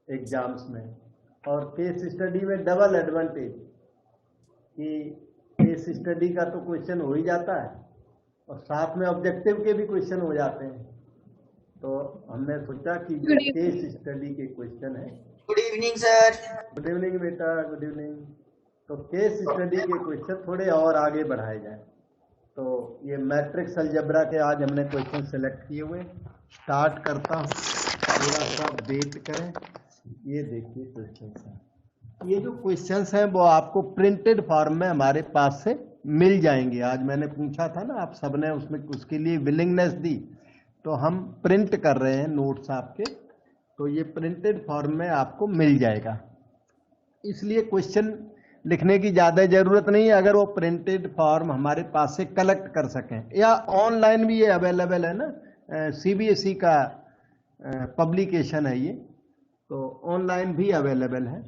Exams में। और case study में डबल एडवांटेज कि केस स्टडी का तो क्वेश्चन हो ही जाता है और साथ में ऑब्जेक्टिव के भी क्वेश्चन हो जाते हैं। तो हमने सोचा कि जो केस स्टडी के क्वेश्चन है। Good evening sir. Good evening बेटा, गुड इवनिंग। तो केस स्टडी के क्वेश्चन थोड़े और आगे बढ़ाए जाए। तो ये मैट्रिक्स अलजेब्रा के आज हमने क्वेश्चन सेलेक्ट किए हुए। स्टार्ट करता हूँ, थोड़ा सा वेट करें। ये देखिए क्वेश्चन, ये जो क्वेश्चंस हैं वो आपको प्रिंटेड फॉर्म में हमारे पास से मिल जाएंगे। आज मैंने पूछा था ना, आप सबने उसमें उसके लिए विलिंगनेस दी, तो हम प्रिंट कर रहे हैं नोट्स आपके। तो ये प्रिंटेड फॉर्म में आपको मिल जाएगा, इसलिए क्वेश्चन लिखने की ज़्यादा ज़रूरत नहीं है। अगर वो प्रिंटेड फॉर्म हमारे पास से कलेक्ट कर सकें, या ऑनलाइन भी ये अवेलेबल है ना, CBSE का पब्लिकेशन है ये, तो ऑनलाइन भी अवेलेबल है।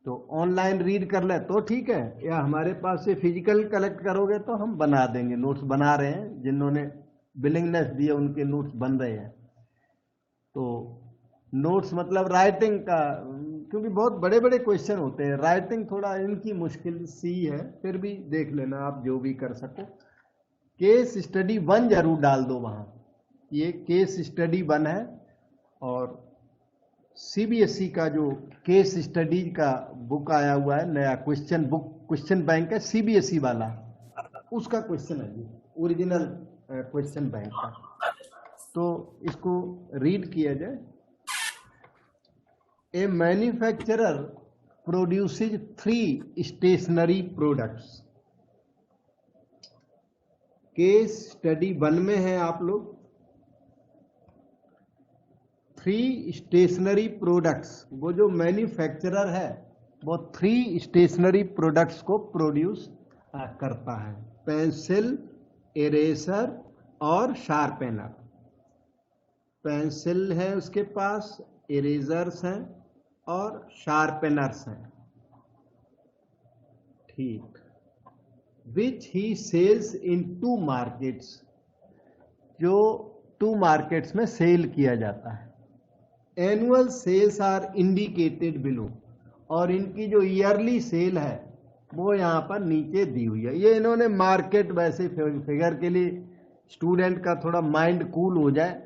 तो ऑनलाइन रीड कर ले तो ठीक है, या हमारे पास से फिजिकल कलेक्ट करोगे तो हम बना देंगे। नोट्स बना रहे हैं, जिन्होंने विलिंगनेस दी है उनके नोट्स बन रहे हैं। तो नोट्स मतलब राइटिंग का, क्योंकि बहुत बड़े बड़े क्वेश्चन होते हैं, राइटिंग थोड़ा इनकी मुश्किल सी है, फिर भी देख लेना आप जो भी कर सको। केस स्टडी 1 जरूर डाल दो वहाँ, ये केस स्टडी 1 है। और CBSE का जो केस स्टडी का बुक आया हुआ है नया, क्वेश्चन बुक, क्वेश्चन बैंक है CBSE वाला, उसका क्वेश्चन है ये, ओरिजिनल क्वेश्चन बैंक का। तो इसको रीड किया जाए। A manufacturer produces 3 stationery products. Case study 1 में है आप लोग, 3 स्टेशनरी प्रोडक्ट्स। वो जो मैन्युफैक्चरर है वो 3 स्टेशनरी प्रोडक्ट्स को प्रोड्यूस करता है, पेंसिल, इरेजर और शार्पनर। पेंसिल है उसके पास, इरेजर्स हैं और शार्पनर्स हैं, ठीक। विच ही सेल्स इन 2 मार्केट्स, जो 2 मार्केट्स में सेल किया जाता है। Annual sales are indicated below, और इनकी जो ईयरली सेल है वो यहाँ पर नीचे दी हुई है। ये इन्होंने मार्केट वैसे फिगर के लिए स्टूडेंट का थोड़ा माइंड कूल हो जाए,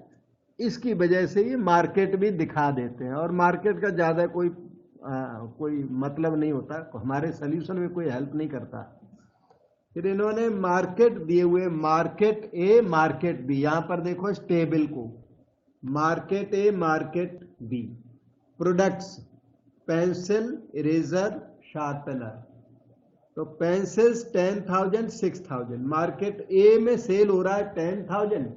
इसकी वजह से ये मार्केट भी दिखा देते हैं। और मार्केट का ज़्यादा कोई मतलब नहीं होता, हमारे सोल्यूशन में कोई हेल्प नहीं करता। फिर इन्होंने मार्केट दिए हुए, मार्केट ए, मार्केट बी। यहाँ पर देखो इस टेबल को, market A, market B. Products pencil, eraser, sharpener. तो पेंसिल्स 10,000, 6,000। मार्केट ए में सेल हो रहा है 10,000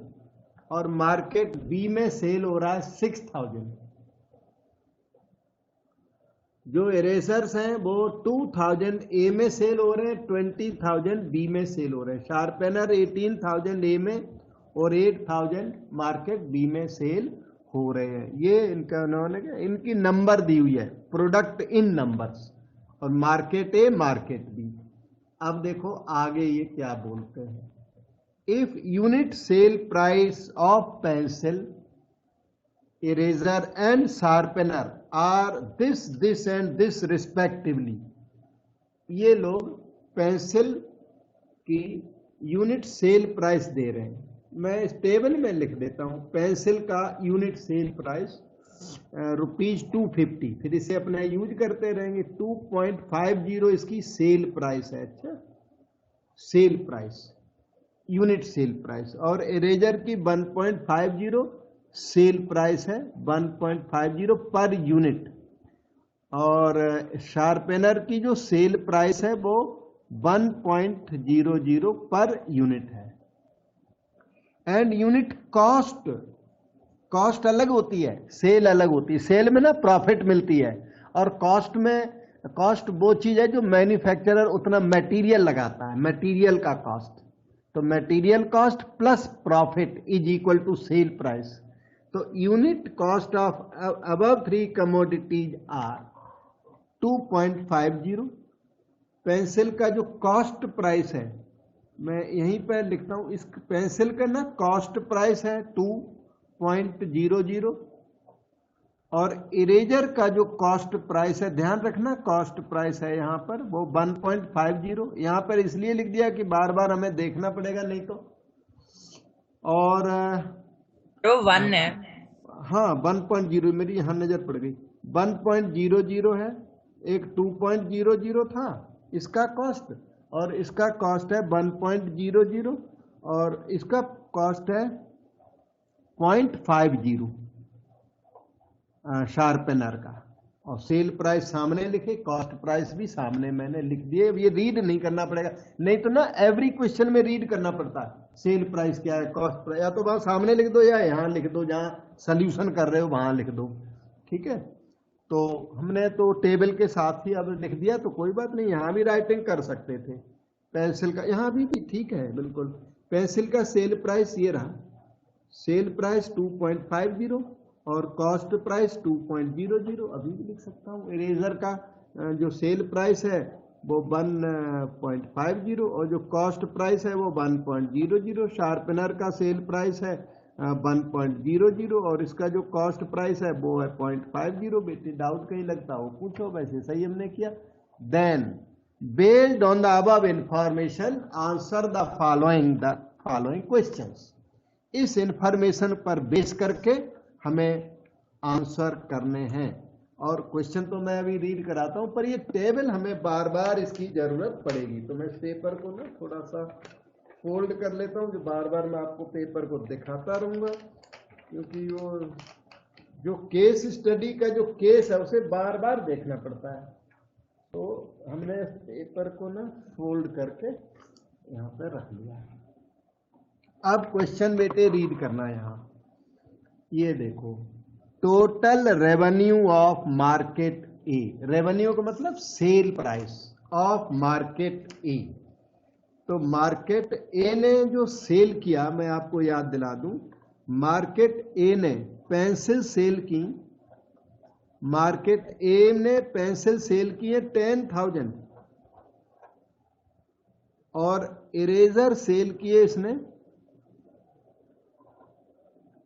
और मार्केट बी में सेल हो रहा है 6,000। जो इरेजर्स हैं वो 2,000 ए में सेल हो रहे हैं, 20,000 बी में सेल हो रहे हैं। शार्पनर 18,000 ए में और 8,000 मार्केट बी में सेल हो रहे हैं। ये इनका उन्होंने इनकी नंबर दी हुई है, प्रोडक्ट इन नंबर्स, और मार्केट ए, मार्केट बी। अब देखो आगे ये क्या बोलते हैं। If unit sale price of pencil, eraser and sharpener are this and this respectively. ये लोग पेंसिल की यूनिट सेल प्राइस दे रहे हैं। मैं इस टेबल में लिख देता हूं, पेंसिल का यूनिट सेल प्राइस ₹250। फिर इसे अपना यूज करते रहेंगे। 2.50 इसकी सेल प्राइस है। अच्छा, sale price, unit sale price. और इरेजर की 1.50 सेल प्राइस है, 1.50 पर यूनिट। और शार्पनर की जो सेल प्राइस है वो 1.00 पर यूनिट है। एंड यूनिट कॉस्ट, कॉस्ट अलग होती है, सेल अलग होती है। सेल में ना प्रॉफिट मिलती है, और कॉस्ट में, कॉस्ट वो चीज है जो मैन्युफैक्चरर उतना मटेरियल लगाता है, मटेरियल का कॉस्ट। तो material cost plus profit is equal to sale price. तो unit cost of above 3 commodities are 2.50। Pencil का जो कॉस्ट प्राइस है, मैं यहीं पर लिखता हूं, इस पेंसिल का ना कॉस्ट प्राइस है 2.00, और इरेजर का जो कॉस्ट प्राइस है, ध्यान रखना कॉस्ट प्राइस है यहाँ पर वो 1.50, यहाँ पर इसलिए लिख दिया कि बार बार हमें देखना पड़ेगा नहीं तो। और तो 1 है। हाँ 1.0 मेरी यहाँ नजर पड़ गई, 1.00 है, एक 2.00 था इसका कॉस्ट, और इसका कॉस्ट है 1.00, और इसका कॉस्ट है 0.50 शार्पनर का। और सेल प्राइस सामने लिखे, कॉस्ट प्राइस भी सामने मैंने लिख दिए। ये रीड नहीं करना पड़ेगा, नहीं तो ना एवरी क्वेश्चन में रीड करना पड़ता है सेल प्राइस क्या है, कॉस्ट प्राइस, या तो वहां सामने लिख दो या यहाँ लिख दो, जहां सोल्यूशन कर रहे हो वहां लिख दो, ठीक है। तो हमने तो टेबल के साथ ही अब लिख दिया, तो कोई बात नहीं, यहाँ भी राइटिंग कर सकते थे। पेंसिल का यहाँ भी ठीक है बिल्कुल। पेंसिल का सेल प्राइस ये रहा, सेल प्राइस 2.50 और कॉस्ट प्राइस 2.00, अभी भी लिख सकता हूँ। इरेजर का जो सेल प्राइस है वो 1.50 और जो कॉस्ट प्राइस है वो 1.00। शार्पनर का सेल प्राइस है 1.00 और इसका जो कॉस्ट प्राइस है वो है 0.50। बेटे डाउट कहीं लगता हो पूछो, वैसे सही हमने किया। Then based on the above information answer the following questions. इस इंफॉर्मेशन पर बेस करके हमें आंसर करने हैं। और क्वेश्चन तो मैं अभी रीड कराता हूं, पर ये टेबल हमें बार बार इसकी जरूरत पड़ेगी, तो मैं पेपर को ना थोड़ा सा फोल्ड कर लेता हूं, जो बार बार मैं आपको पेपर को दिखाता रहूंगा, क्योंकि वो जो केस स्टडी का जो केस है उसे बार बार देखना पड़ता है। तो हमने पेपर को ना फोल्ड करके यहाँ पे रख लिया। अब क्वेश्चन बेटे रीड करना है। यहाँ ये देखो, total revenue of market A, revenue का मतलब cell price of market A. तो मार्केट ए ने जो सेल किया, मैं आपको याद दिला दूं, मार्केट ए ने पेंसिल सेल की, मार्केट ए ने पेंसिल सेल की है 10,000 और इरेजर सेल किए इसने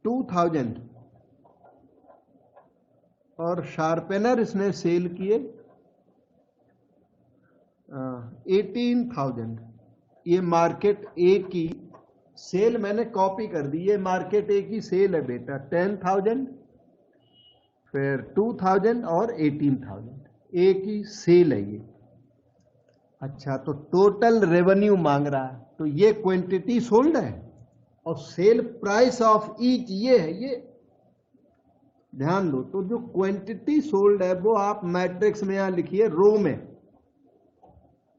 2,000 और शार्पनर इसने सेल किए 18,000। ये मार्केट ए की सेल मैंने कॉपी कर दी, ये मार्केट ए की सेल है बेटा 10,000, फिर 2,000 और 18,000, ए की सेल है ये। अच्छा, तो टोटल रेवेन्यू मांग रहा है, तो ये क्वांटिटी सोल्ड है और सेल प्राइस ऑफ ईच ये है, ये ध्यान दो। तो जो क्वांटिटी सोल्ड है वो आप मैट्रिक्स में यहां लिखिए रो में।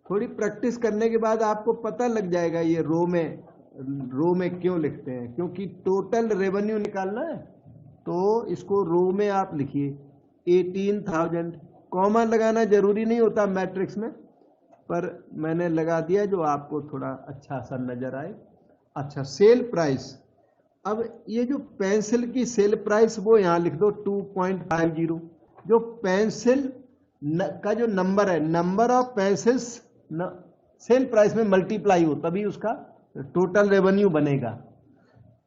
थोड़ी प्रैक्टिस करने के बाद आपको पता लग जाएगा ये रो में क्यों लिखते हैं, क्योंकि टोटल रेवेन्यू निकालना है। तो इसको रो में आप लिखिए 18,000। कॉमा लगाना जरूरी नहीं होता मैट्रिक्स में, पर मैंने लगा दिया जो आपको थोड़ा अच्छा सा नजर आए। अच्छा, सेल प्राइस, अब ये जो पेंसिल की सेल प्राइस वो यहां लिख दो 2.50। जो पेंसिल का जो नंबर है, number of pencils sale price में मल्टीप्लाई हो तभी उसका टोटल रेवेन्यू बनेगा।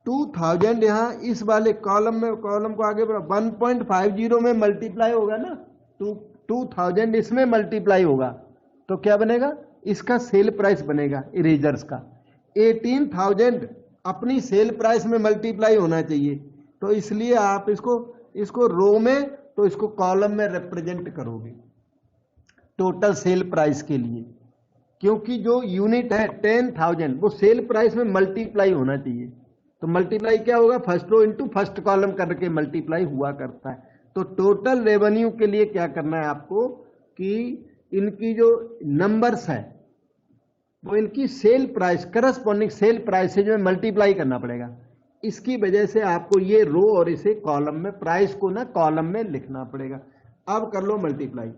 2,000 यहां इस वाले कॉलम में, कॉलम को आगे बढ़ा 1.50 में मल्टीप्लाई होगा ना, 2,000 इसमें मल्टीप्लाई होगा तो क्या बनेगा, इसका सेल प्राइस बनेगा इरेजर्स का। 18,000 अपनी सेल प्राइस में मल्टीप्लाई होना चाहिए, तो इसलिए आप इसको रो में, तो इसको कॉलम में रिप्रेजेंट करोगे टोटल सेल प्राइस के लिए, क्योंकि जो यूनिट है 10,000 वो सेल प्राइस में मल्टीप्लाई होना चाहिए। तो मल्टीप्लाई क्या होगा, first row into first column करके मल्टीप्लाई हुआ करता है। तो टोटल रेवेन्यू के लिए क्या करना है आपको कि इनकी जो नंबर्स है वो इनकी sale price, corresponding sale price से जो मल्टीप्लाई करना पड़ेगा। इसकी वजह से आपको ये रो और इसे कॉलम में, प्राइस को ना कॉलम में लिखना पड़ेगा। अब कर लो मल्टीप्लाई।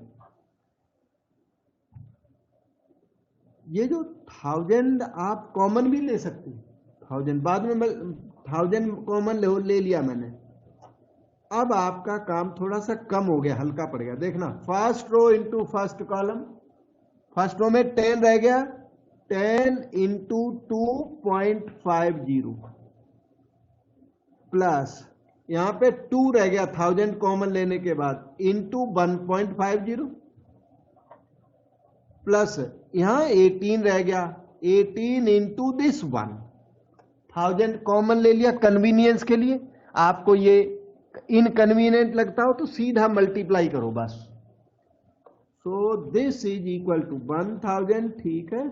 ये जो 1000 आप कॉमन भी ले सकते हैं, 1000 बाद में 1000 कॉमन ले लिया मैंने। अब आपका काम थोड़ा सा कम हो गया, हल्का पड़ गया। देखना, first row into first column, first row में 10 रह गया, 10 इंटू 2.50 प्लस यहाँ पे 2 रह गया 1000 कॉमन लेने के बाद इंटू 1.50 प्लस यहाँ 18 रह गया 18 इंटू दिस 1000 कॉमन ले लिया कन्वीनियंस के लिए। आपको ये इनकन्वीनियंट लगता हो तो सीधा मल्टीप्लाई करो बस। So this is equal to 1000, ठीक है,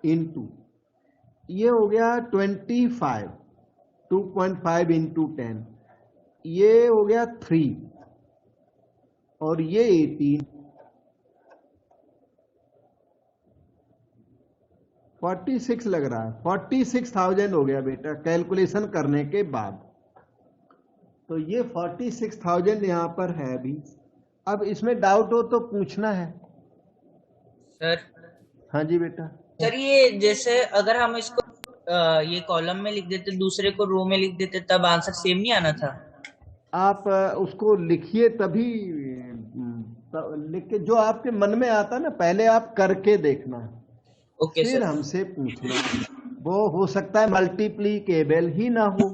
इंटू ये हो गया 25, 2.5 इंटू 10, ये हो गया 3 और ये 18, 46 लग रहा है, 46,000 हो गया बेटा कैलकुलेशन करने के बाद। तो ये 46,000 यहां पर है अभी। अब इसमें डाउट हो तो पूछना है। सर हाँ जी बेटा। सर ये जैसे अगर हम इसको ये कॉलम में लिख देते, दूसरे को रो में लिख देते, तब आंसर सेम नहीं आना था? आप उसको लिखिए तभी लिख के जो आपके मन में आता ना पहले आप करके देखना, ओके फिर सर। हमसे पूछना। वो हो सकता है मल्टीप्लीकेबल ही ना हो,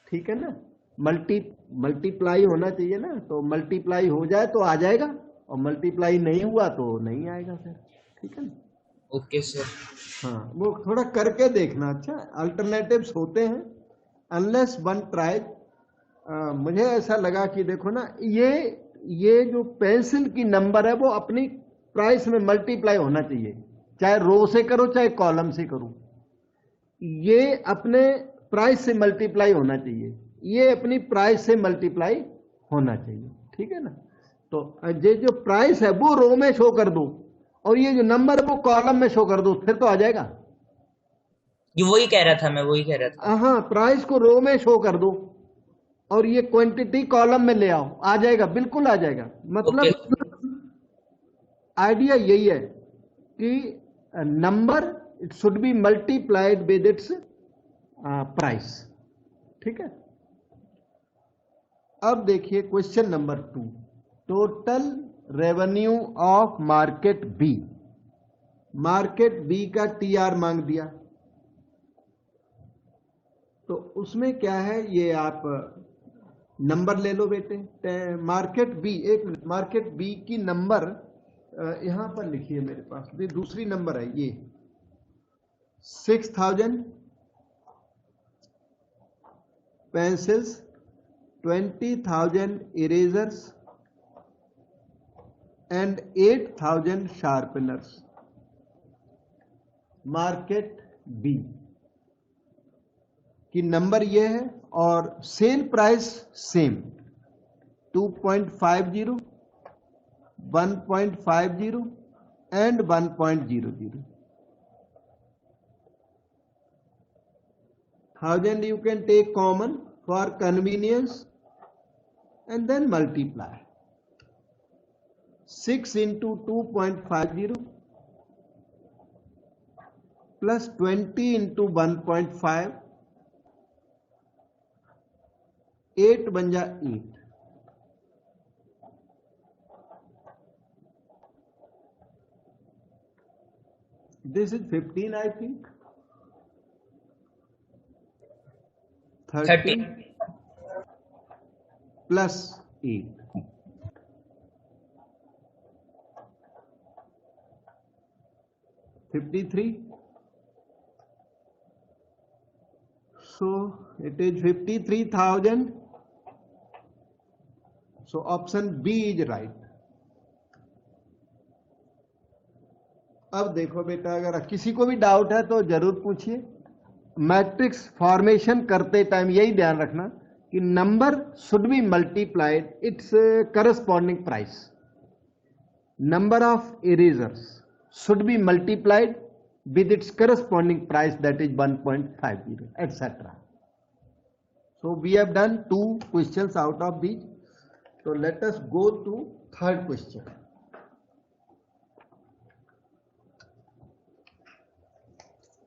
ठीक है ना, मल्टीप्लाई होना चाहिए ना, तो मल्टीप्लाई हो जाए तो आ जाएगा और मल्टीप्लाई नहीं हुआ तो नहीं आएगा फिर, ठीक है ना। Okay sir. हाँ वो थोड़ा करके देखना। अच्छा अल्टरनेटिव्स होते हैं अनलेस वन ट्राई। मुझे ऐसा लगा कि देखो ना ये जो पेंसिल की नंबर है वो अपनी प्राइस में मल्टीप्लाई होना चाहिए, चाहे रो से करो चाहे कॉलम से करो, ये अपने प्राइस से मल्टीप्लाई होना चाहिए, ये अपनी प्राइस से मल्टीप्लाई होना चाहिए, ठीक है ना। तो ये जो प्राइस है वो रो में शो कर दो और ये जो नंबर है वो कॉलम में शो कर दो, फिर तो आ जाएगा। ये वही कह रहा था, मैं वही कह रहा था। हाँ प्राइस को रो में शो कर दो और ये क्वांटिटी कॉलम में ले आओ, आ जाएगा, बिल्कुल आ जाएगा। मतलब आइडिया यही है कि number it should be multiplied with its price, ठीक है। अब देखिए question number 2, total revenue of market B. Market B का टीआर मांग दिया, तो उसमें क्या है ये आप नंबर ले लो बेटे। मार्केट बी, एक मिनट, मार्केट बी की नंबर यहां पर लिखिए मेरे पास, ये दूसरी नंबर है, ये 6,000 pencils, 20,000 erasers and 8,000 sharpeners. Market B की नंबर ये है और sale price same 2.50, 1.50 and 1.00। 1000 you can take common for convenience and then multiply 6 into 2.50 plus 20 into 1.5, 8 बन जा 8। This is 15 I think, 30 plus 8, 53. So it is 53,000. So option B is right. अब देखो बेटा अगर किसी को भी डाउट है तो जरूर पूछिए। मैट्रिक्स फॉर्मेशन करते टाइम यही ध्यान रखना कि number should be multiplied it's corresponding price. Number of erasers should be multiplied with its corresponding price, that is 1.50, etc. So we have done 2 questions out of these. So let us go to third question.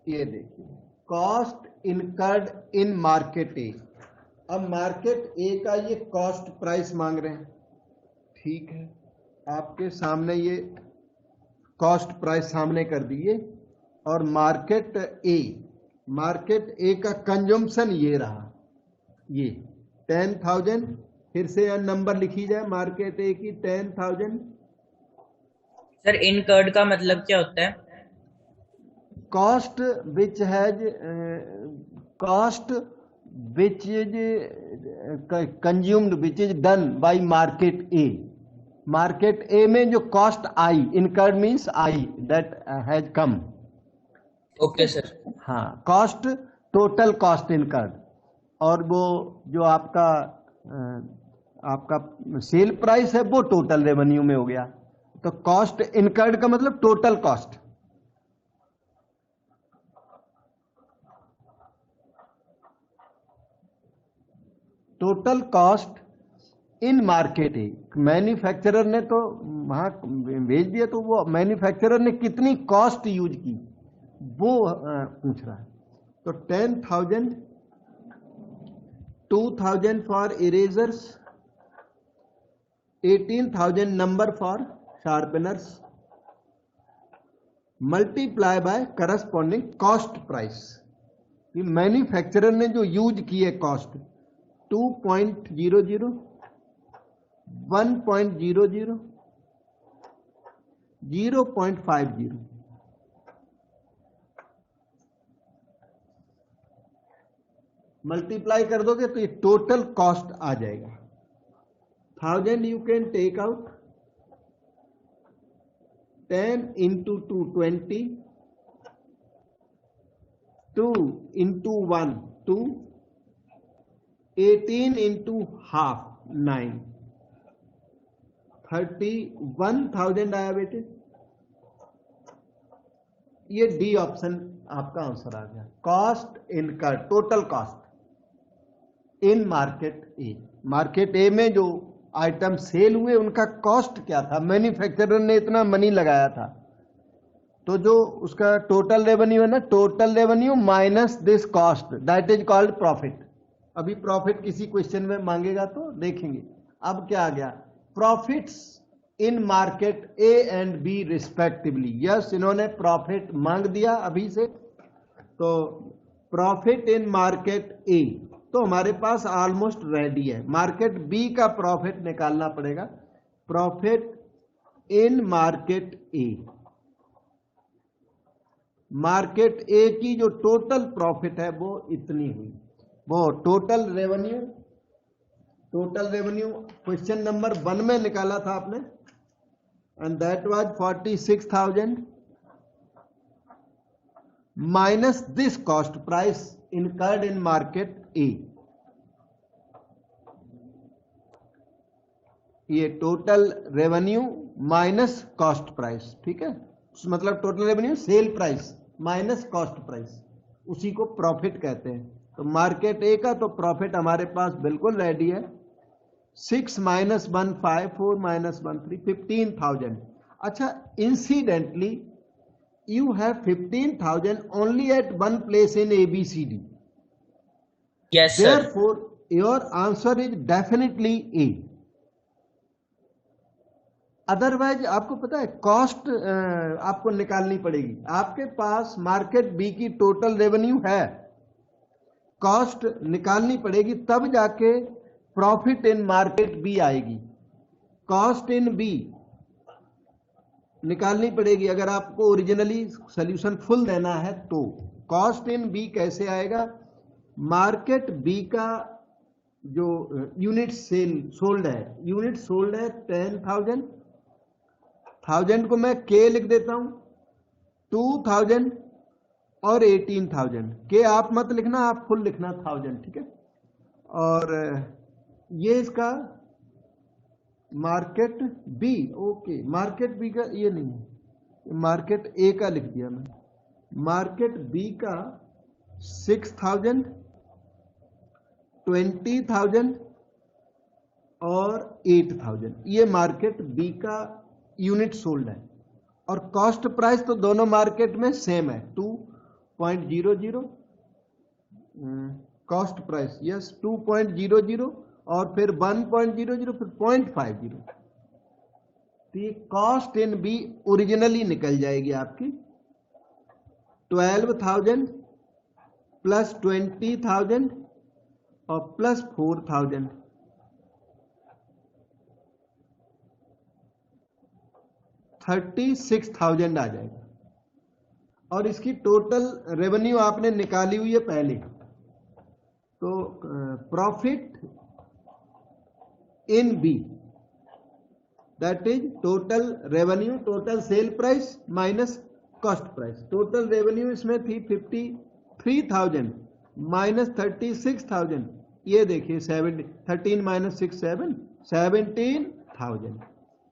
ये देखिए, cost incurred in market ए। अब market ए का ये cost price मांग रहे हैं, ठीक है, आपके सामने ये कॉस्ट प्राइस सामने कर दिए और मार्केट ए का कंजम्पशन ये रहा, ये 10,000, फिर से नंबर लिखी जाए मार्केट ए की 10,000। सर इनकर्ड का मतलब क्या होता है? Cost which has cost which is consumed which is done by market A. Market A में जो cost I, incurred means I that has come. Okay sir. हाँ, कॉस्ट टोटल कॉस्ट इनकर्ड, और वो जो आपका सेल प्राइस है वो total revenue में हो गया। तो कॉस्ट इनकर्ड का मतलब total cost. Total cost in market है। मैन्युफैक्चरर ने तो वहां भेज दिया, तो वो मैन्युफैक्चरर ने कितनी कॉस्ट यूज की वो पूछ रहा है। तो 10,000, 2,000 for erasers, 18,000 number for sharpeners, multiply by corresponding cost price. Manufacturer ने जो यूज की है कॉस्ट 2.00, 1.00, 0.50, मल्टीप्लाई कर दोगे तो ये टोटल कॉस्ट आ जाएगा। 1000 you can take out, 10 into 2 20, 2 into 1 2, 18 into half 9, 31,000 आया बेटे। ये डी ऑप्शन आपका आंसर आ गया। Cost incurred, total cost in market A. Market A में जो आइटम सेल हुए उनका कॉस्ट क्या था, मैन्युफैक्चरर ने इतना मनी लगाया था, तो जो उसका टोटल रेवेन्यू है ना, total revenue minus this cost, that is called profit. अभी प्रॉफिट किसी क्वेश्चन में मांगेगा तो देखेंगे। अब क्या आ गया, profits in market A and B respectively. Yes, इन्होंने प्रॉफिट मांग दिया अभी से, तो प्रॉफिट इन मार्केट ए तो हमारे पास ऑलमोस्ट रेडी है। मार्केट बी का प्रॉफिट निकालना पड़ेगा। Profit in market A, market A की जो टोटल प्रॉफिट है वो इतनी हुई। वो टोटल रेवेन्यू क्वेश्चन नंबर 1 में निकाला था आपने, and that was 46,000 minus this cost price incurred in market A. ये total revenue minus cost price, ठीक है, मतलब total revenue sale price minus cost price, उसी को प्रॉफिट कहते हैं। तो मार्केट ए का तो प्रॉफिट हमारे पास बिल्कुल रेडी है। 6 minus 1 5, 4 minus 1 3, 15,000। अच्छा, incidentally you have 15,000 only at one place in ABCD. Yes sir. Therefore your answer is definitely A. Otherwise आपको पता है कॉस्ट आपको निकालनी पड़ेगी। आपके पास मार्केट बी की टोटल रेवेन्यू है, कॉस्ट निकालनी पड़ेगी, तब जाके प्रॉफिट इन मार्केट बी आएगी। कॉस्ट इन बी निकालनी पड़ेगी अगर आपको ओरिजिनली सॉल्यूशन फुल देना है तो। कॉस्ट इन बी कैसे आएगा, मार्केट बी का जो यूनिट सोल्ड है 10,000, 1000 को मैं के लिख देता हूं, 2,000 और 18,000। के आप मत लिखना, आप फुल लिखना 1000, ठीक है। और ये इसका market B, okay, market B का ये नहीं है, मार्केट ए का लिख दिया मैं। मार्केट बी का 6,000, 20,000 और 8,000, ये मार्केट बी का यूनिट सोल्ड है। और कॉस्ट प्राइस तो दोनों मार्केट में सेम है, 2.00 कॉस्ट प्राइस, यस 2.00, और फिर 1.00, फिर 0.50। तो ये कॉस्ट इन बी ओरिजिनली निकल जाएगी आपकी 12,000 प्लस 20,000 और प्लस 4000, 36,000 आ जाएगा। और इसकी टोटल रेवेन्यू आपने निकाली हुई है पहले, तो profit in B that is total revenue, total sale price minus cost price. Total revenue इसमें थी 53,000 माइनस 36,000, ये देखिए 13 माइनस 6 7 17,000।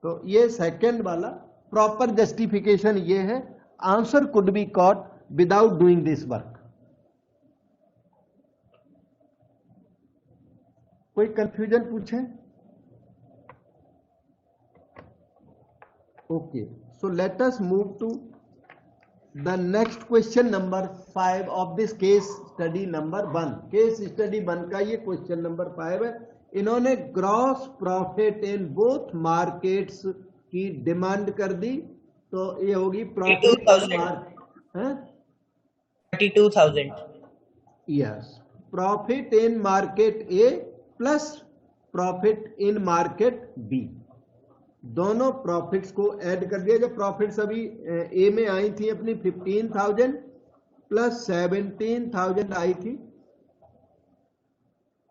तो ये सेकंड वाला प्रॉपर जस्टिफिकेशन ये है, answer could be caught without doing this work. कोई कंफ्यूजन पूछे? Okay, so let us move to the next question number 5 of this case study number 1। Case study 1 का ये क्वेश्चन नंबर 5 है। इन्होंने gross profit in both markets की demand कर दी, तो ये होगी profit 32,000। Yes, profit in market A plus profit in market B, दोनों प्रॉफिट्स को ऐड कर दिया। जब प्रॉफिट्स अभी ए में आई थी अपनी 15,000 प्लस 17,000 आई थी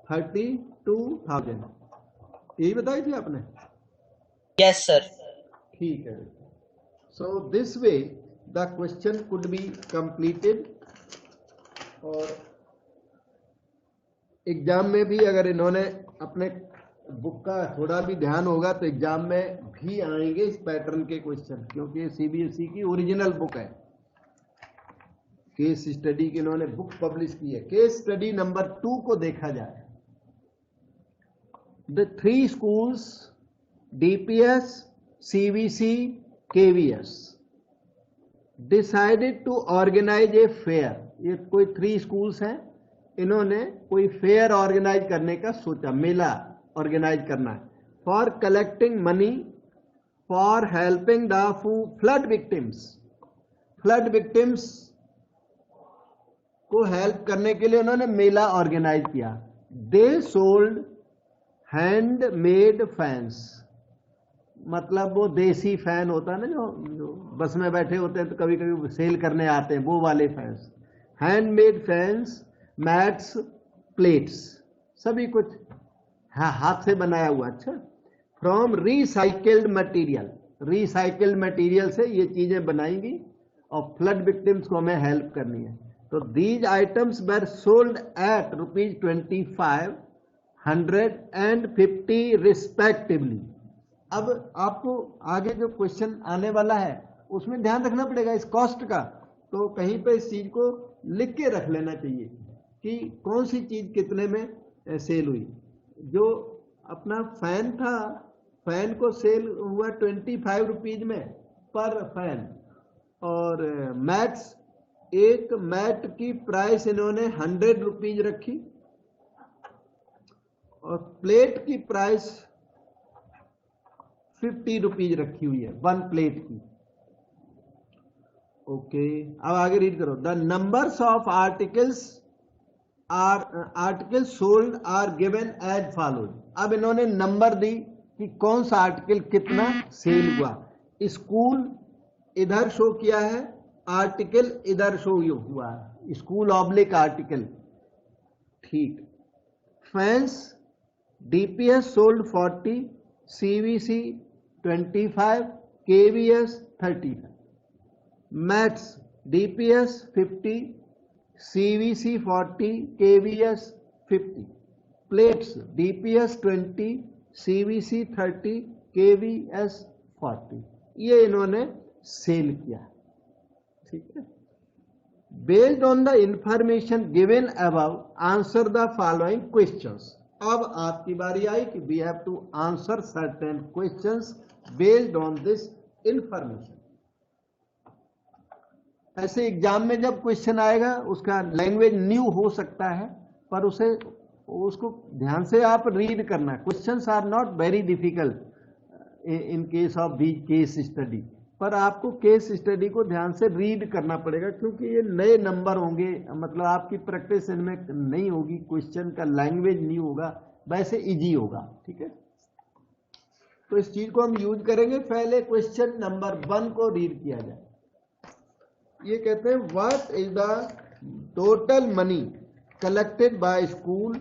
32,000, यही बताई थी आपने? Yes sir. ठीक है, so this way the question could be completed. और एग्जाम में भी अगर इन्होंने अपने बुक का थोड़ा भी ध्यान होगा तो एग्जाम में भी आएंगे इस पैटर्न के क्वेश्चन, क्योंकि ये सीबीएसई की ओरिजिनल बुक है। केस स्टडी की इन्होंने बुक पब्लिश की है। केस स्टडी नंबर 2 को देखा जाए, the 3 schools DPS, CVC, KVS decided to organise a fair. ये कोई 3 स्कूल्स हैं, इन्होंने कोई फेयर ऑर्गेनाइज करने का सोचा, मेला ऑर्गेनाइज करना है, for collecting money for helping the flood victims. Flood victims को हेल्प करने के लिए उन्होंने मेला ऑर्गेनाइज किया। दे सोल्ड हैंडमेड फैंस, मतलब वो देसी फैन होता है ना, जो बस में बैठे होते हैं तो कभी कभी सेल करने आते हैं, वो वाले fans. Handmade fans, mats, plates, सभी कुछ हाथ से बनाया हुआ। अच्छा, from recycled material, recycled material से ये चीजें बनाएंगी और फ्लड विक्टिम्स को हमें हेल्प करनी है। तो these items were sold at ₹25, 100 and 50 respectively. अब आपको आगे जो क्वेश्चन आने वाला है उसमें ध्यान रखना पड़ेगा इस कॉस्ट का, तो कहीं पे इस चीज को लिख के रख लेना चाहिए कि कौन सी चीज कितने में सेल हुई। जो अपना फैन था, फैन को सेल हुआ 25 रुपीज में पर फैन। और मैट्स, एक मैट की प्राइस इन्होंने 100 रुपीज रखी और प्लेट की प्राइस 50 रुपीज रखी हुई है, 1 प्लेट की। ओके, अब आगे रीड करो। The numbers of articles sold are given as follows. अब इन्होंने नंबर दी कि कौन सा आर्टिकल कितना सेल हुआ। स्कूल इधर शो किया है, आर्टिकल इधर शो हुआ है, स्कूल ऑब्लिक आर्टिकल, ठीक। Fans DPS sold 40, CVC 25, KVS 35। Mats DPS 50, CVC 40, KVS 50। Plates DPS 20, CVC 30, KVS 40। ये इन्होंने सेल किया, ठीक है। Based on the information given above answer the following questions. अब आपकी बारी आई कि we have to answer certain questions based on this information. ऐसे एग्जाम में जब क्वेश्चन आएगा उसका लैंग्वेज न्यू हो सकता है, पर उसको ध्यान से आप रीड करना। Questions are not very difficult in case of the case study, पर आपको केस स्टडी को ध्यान से रीड करना पड़ेगा, क्योंकि ये नए नंबर होंगे, मतलब आपकी प्रैक्टिस इनमें नहीं होगी, क्वेश्चन का लैंग्वेज नहीं होगा, वैसे इजी होगा। ठीक है, तो इस चीज को हम यूज करेंगे। पहले क्वेश्चन नंबर 1 को रीड किया जाए। ये कहते हैं what is the total money collected by school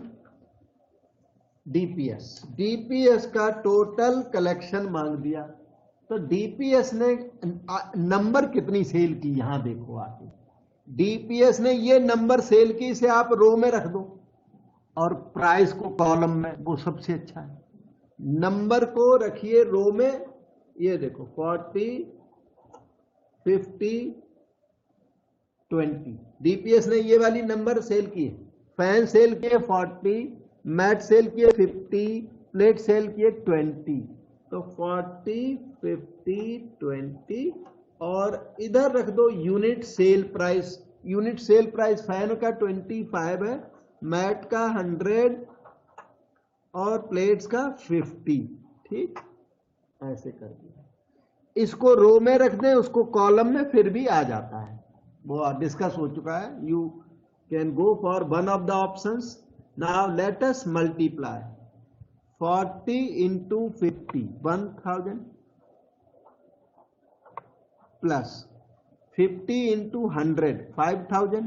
DPS. DPS का टोटल कलेक्शन मांग दिया, तो डीपीएस ने नंबर कितनी सेल की, यहां देखो आके डीपीएस ने ये नंबर सेल की, इसे आप रो में रख दो और प्राइस को कॉलम में, वो सबसे अच्छा है। नंबर को रखिए रो में, ये देखो 40, 50, 20। डीपीएस ने ये वाली नंबर सेल की है। फैन सेल किए 40, मैट सेल किए 50, प्लेट सेल किए 20। तो 40, 50, 20 और इधर रख दो unit sale price. Unit sale price fan का 25 है, मैट का 100 और प्लेट्स का 50। ठीक, ऐसे कर दिया। इसको रो में रख दें, उसको कॉलम में, फिर भी आ जाता है, वो डिस्कस हो चुका है। You can go for one of the options. Now let us multiply 40 into 50, 1000, plus 50 into 100, 5000,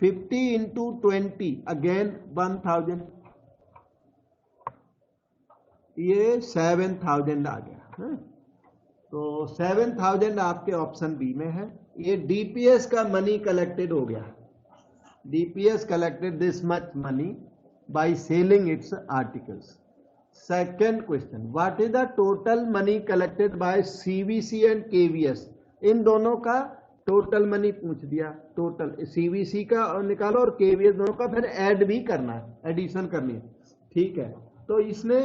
50 into 20, again 1000, ये 7000 आ गया है? तो 7000 आपके ऑप्शन बी में है। ये डीपीएस का मनी कलेक्टेड हो गया। DPS collected this much money by selling its articles. Second question, what is the total money collected by CVC and KVS? इन दोनों का टोटल मनी पूछ दिया। टोटल CVC का और निकालो और KVS दोनों का फिर ऐड भी करना है, एडिशन करनी है। ठीक है, तो इसने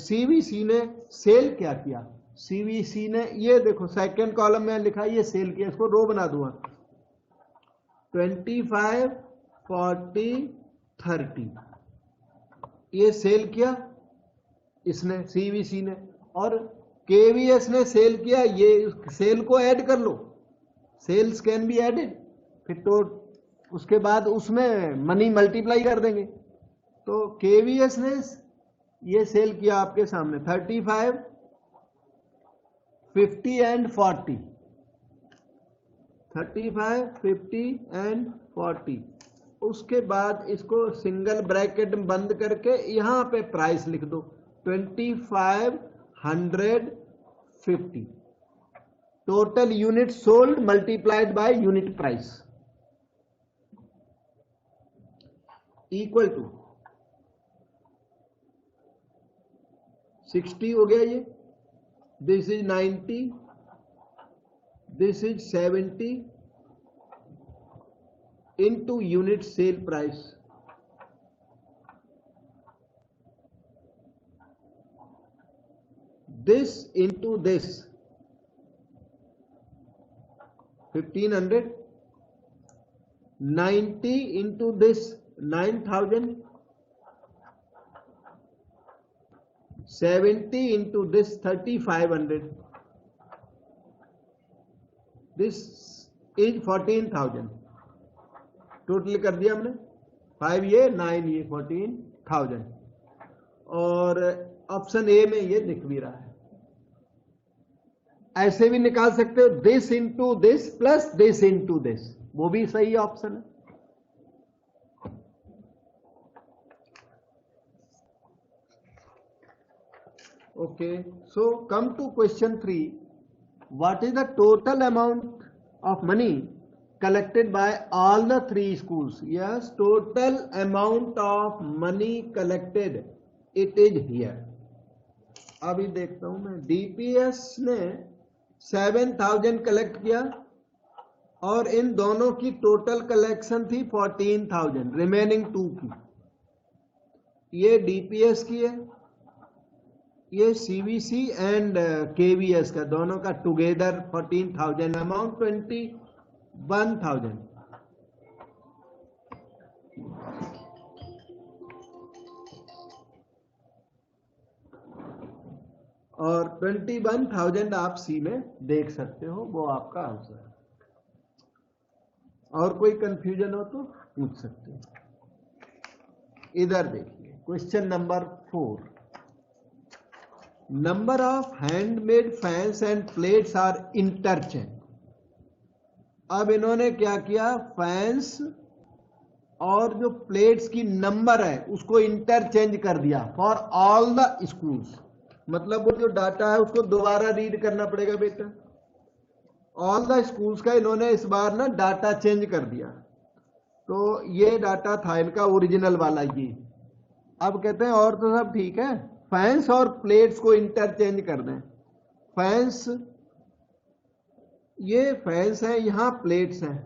CVC ने सेल क्या किया? CVC ने ये देखो सेकंड कॉलम में लिखा, ये सेल किया, इसको रो बना दूंगा 25, 40, 30, ये सेल किया इसने सीवीसी ने, और केवीएस ने सेल किया। ये सेल को ऐड कर लो, सेल्स कैन बी एडेड, फिर तो उसके बाद उसमें मनी मल्टीप्लाई कर देंगे। तो केवीएस ने ये सेल किया आपके सामने 35, 50 एंड 40, 35, 50 एंड 40। उसके बाद इसको सिंगल ब्रैकेट में बंद करके यहां पे प्राइस लिख दो 25, 100, 50। Total unit sold multiplied by unit price equal to 60 हो गया। ये this is 90, this is 70 into unit sale price, this into this 1500, 90 into this 9000, 70 into this 3500, this is 14,000। Total कर दिया हमने, 5 ये 9 ये 14,000। और ऑप्शन ए में ये दिख भी रहा है। ऐसे भी निकाल सकते हो, this into this plus this into this, वो भी सही ऑप्शन है। Okay, so come to question 3। What is the total amount of money collected by all the 3 schools? Yes, total amount of money collected, it is here। अभी देखता हूं मैं, DPS ने 7000 collect किया और इन दोनों की टोटल कलेक्शन थी 14,000, रिमेनिंग 2 की। ये डीपीएस की है, ये सीवीसी एंड केवीएस का, दोनों का टुगेदर 14,000, अमाउंट 21,000। और 21,000 आप सी में देख सकते हो, वो आपका आंसर है। और कोई कंफ्यूजन हो तो पूछ सकते हो। इधर देखिए question number 4, number of handmade fans and plates are interchange. अब इन्होंने क्या किया, फैंस और जो प्लेट्स की नंबर है उसको इंटरचेंज कर दिया फॉर ऑल द स्कूल्स। मतलब वो जो डाटा है उसको दोबारा रीड करना पड़ेगा बेटा। ऑल द स्कूल्स का इन्होंने इस बार ना डाटा चेंज कर दिया। तो ये डाटा था इनका ओरिजिनल वाला ये। अब कहते हैं और तो सब ठीक है, फैंस और प्लेट्स को इंटरचेंज कर दें। फैंस, ये फैंस है, यहां प्लेट्स हैं,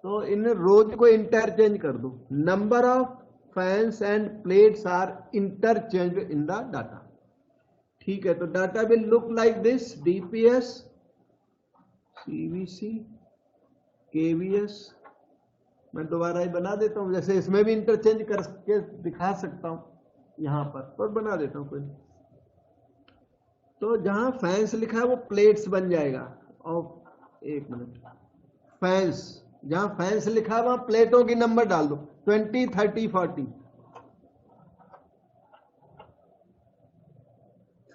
तो इन रोज को इंटरचेंज कर दो। Number of fans and plates are interchange in the data. ठीक है, तो data will look like this, DPS, CVC, KVS. मैं दोबारा ही बना देता हूं, जैसे इसमें भी इंटरचेंज करके दिखा सकता हूं यहां पर बना देता हूं कोई। तो जहां फैंस लिखा है वो प्लेट्स बन जाएगा। और एक मिनट, फैंस, जहां फैंस लिखा है वहां प्लेटों की नंबर डाल दो, 20, 30, 40।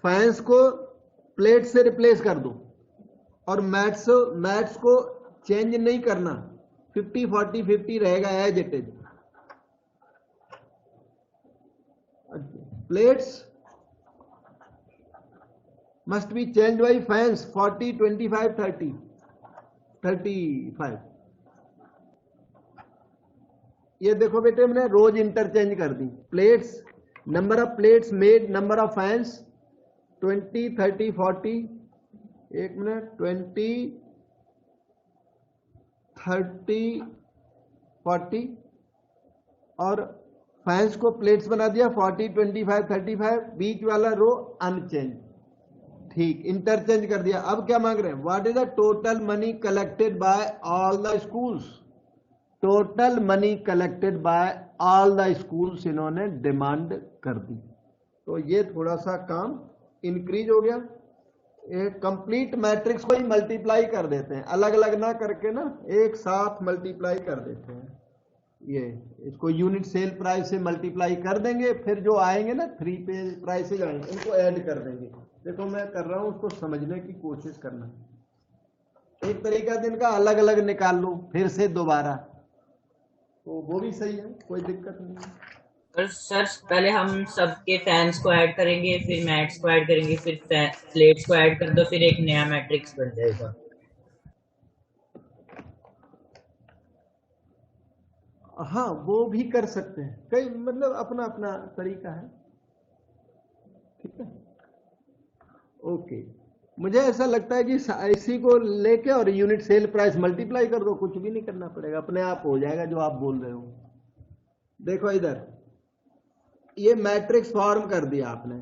फैंस को प्लेट से रिप्लेस कर दो और मैट्स को चेंज नहीं करना, 50, 40, 50 रहेगा as it is. Plates must be change by fans 40, 25, 30, 35। ये देखो बेटे हमने रोज इंटरचेंज कर दी। Plates, number of plates made, number of fans 20, 30, 40। एक मिनट, 20, 30, 40 और फैंस को प्लेट्स बना दिया 40, 25, 35। बीच वाला रो अनचेंज, ठीक, इंटरचेंज कर दिया। अब क्या मांग रहे हैं, what is the total money collected by all the schools. Total money collected by all the schools इन्होंने डिमांड कर दी। तो ये थोड़ा सा काम इंक्रीज हो गया। एक कंप्लीट मैट्रिक्स को ही मल्टीप्लाई कर देते हैं, अलग अलग ना करके ना एक साथ मल्टीप्लाई कर देते हैं। ये इसको यूनिट सेल प्राइस से मल्टीप्लाई कर देंगे, फिर जो आएंगे ना 3 पेज प्राइसेज आएंगे उनको ऐड कर देंगे। देखो मैं कर रहा हूं, उसको समझने की कोशिश करना। एक तरीका दिन का अलग अलग निकाल लो फिर से दोबारा, तो वो भी सही है, कोई दिक्कत नहीं है। और सर पहले हम सबके फैंस को ऐड करेंगे, फिर मैट्स को ऐड करेंगे, फिर प्लेट्स को ऐड कर दो, फिर एक नया मैट्रिक्स बन जाएगा। हाँ वो भी कर सकते हैं, कई मतलब अपना अपना तरीका है। ठीक है, ओके। मुझे ऐसा लगता है कि इसी को लेके और यूनिट सेल प्राइस मल्टीप्लाई कर दो, कुछ भी नहीं करना पड़ेगा, अपने आप हो जाएगा जो आप बोल रहे हो। देखो इधर ये मैट्रिक्स फॉर्म कर दिया आपने।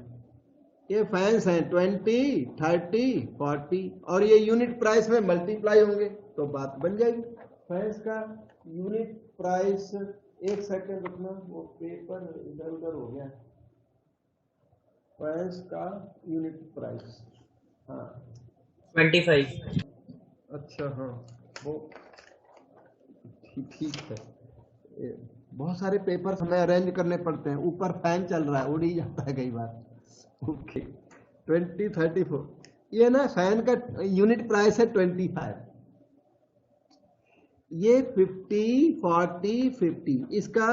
ये फैंस हैं 20, 30, 40 और ये यूनिट प्राइस में मल्टीप्लाई होंगे तो बात बन जाएगी। फैंस का यूनिट प्राइस, एक सेकंड रुकना, वो पेपर इधर उधर हो गया। फैंस का यूनिट प्राइस, हाँ 25। अच्छा, हाँ वो ठीक है। बहुत सारे पेपर हमें अरेंज करने पड़ते हैं, ऊपर फैन चल रहा है, उड़ ही जाता है कई बार। ओके, 20, 34। ये ना फैन का यूनिट प्राइस है 25। ये 50, 40, 50, इसका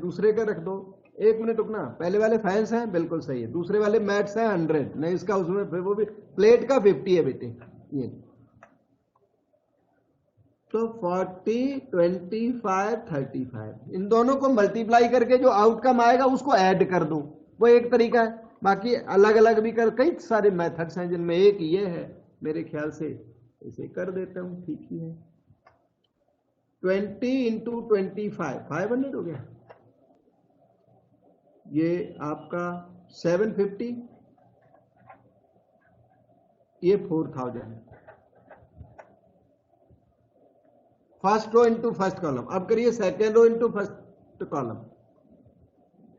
दूसरे का रख दो। एक मिनट रुकना, पहले वाले फैंस हैं बिल्कुल सही है, दूसरे वाले मैट्स हैं 100 नहीं, इसका उसमें फिर वो भी प्लेट का 50 है बेटे। ये तो 40, 25, 35, इन दोनों को मल्टीप्लाई करके जो आउटकम आएगा उसको ऐड कर दो, वो एक तरीका है। बाकी अलग अलग भी कर, कई सारे मेथड्स हैं जिनमें एक ये है, मेरे ख्याल से इसे कर देता हूं, ठीक ही है। 20 इंटू 25, 500 हो गया। ये आपका 750, ये 4000। First row into first column. अब करिए second row into first column.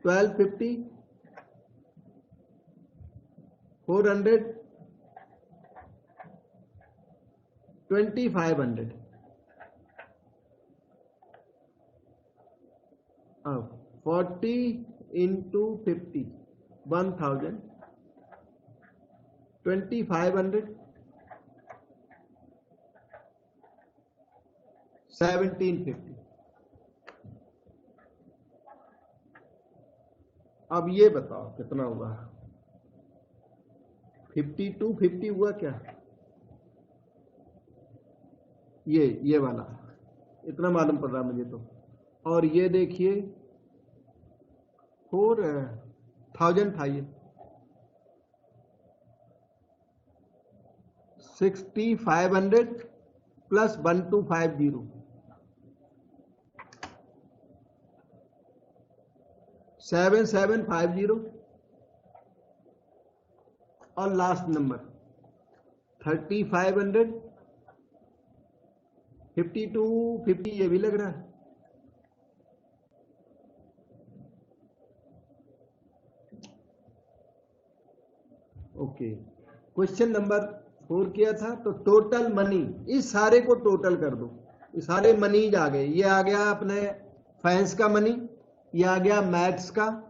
1250, 400, 2500, 40 into 50, 1000, 2500, 1750। अब ये बताओ कितना हुआ? 5250 हुआ क्या? ये वाला इतना मालूम पड़ रहा मुझे तो। और ये देखिए 4000 था ये, 6500 प्लस 1250, 7750, और लास्ट नंबर 3500, 5250 ये भी लग रहा है। ओके, क्वेश्चन नंबर 4 किया था तो टोटल मनी, इस सारे को टोटल कर दो। ये सारे मनीज आ गए। ये आ गया अपने फैंस का मनी, ये आ गया मैट्स का,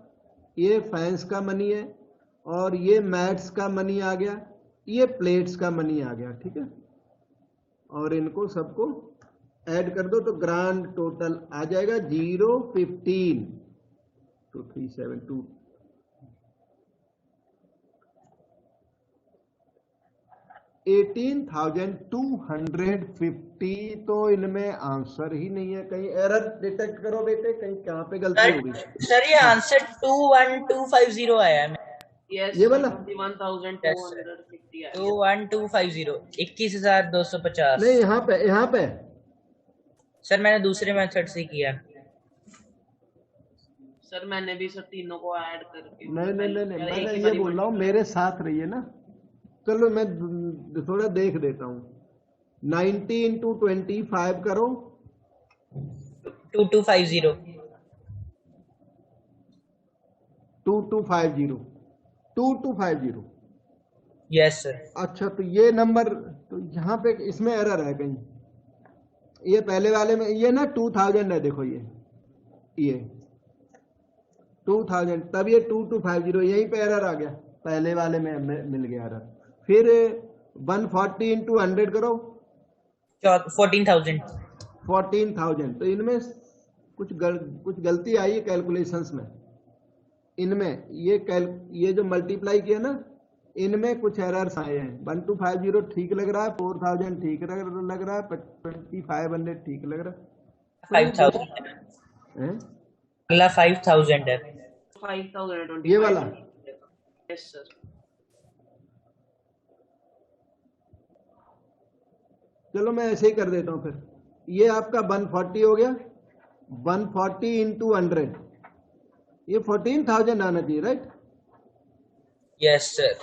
ये फैंस का मनी है, और ये मैट्स का मनी आ गया, ये प्लेट्स का मनी आ गया। ठीक है, और इनको सबको ऐड कर दो तो ग्रांड टोटल आ जाएगा 015 तो 372 18,250। तो इनमें आंसर ही नहीं है, कहीं एरर डिटेक्ट करो बेटे, कहीं कहाँ पे गलती होगी। सर ये आंसर 21250 आया है। Yes, ये वाला 21,250 आया। 21250, 21,250। नहीं, यहाँ पे सर मैंने दूसरे मेथड से किया। सर मैंने भी सर तीनों को ऐड करके नहीं, मैं ये बोल रहा हूँ मेरे साथ रहिए ना। चलो मैं थोड़ा देख देता हूँ। 90 into 25 करो, 2250। 2250। Yes sir. अच्छा, तो ये नंबर तो यहाँ पे इसमें एरर है कहीं। ये पहले वाले में ये ना 2000 है, देखो ये 2000, तब ये 2250 यहीं पे एरर आ गया, पहले वाले में मिल गया एरर। फिर 140 into 100 करो, 14,000। 14,000। तो इनमें कुछ गलती आई है कैलकुलेशंस में। इनमें ये जो मल्टीप्लाई किया ना, इनमें कुछ एरर्स आए हैं। 1250 ठीक लग रहा है, 4000 ठीक लग रहा है, 2500 ठीक लग रहा है, 5000 हैं? अगला 5000 है। 5,000 ये वाला। Yes sir. चलो मैं ऐसे ही कर देता हूं फिर। ये आपका 140 हो गया, 140 into 100, ये 14,000 आना चाहिए, राइट? Yes sir.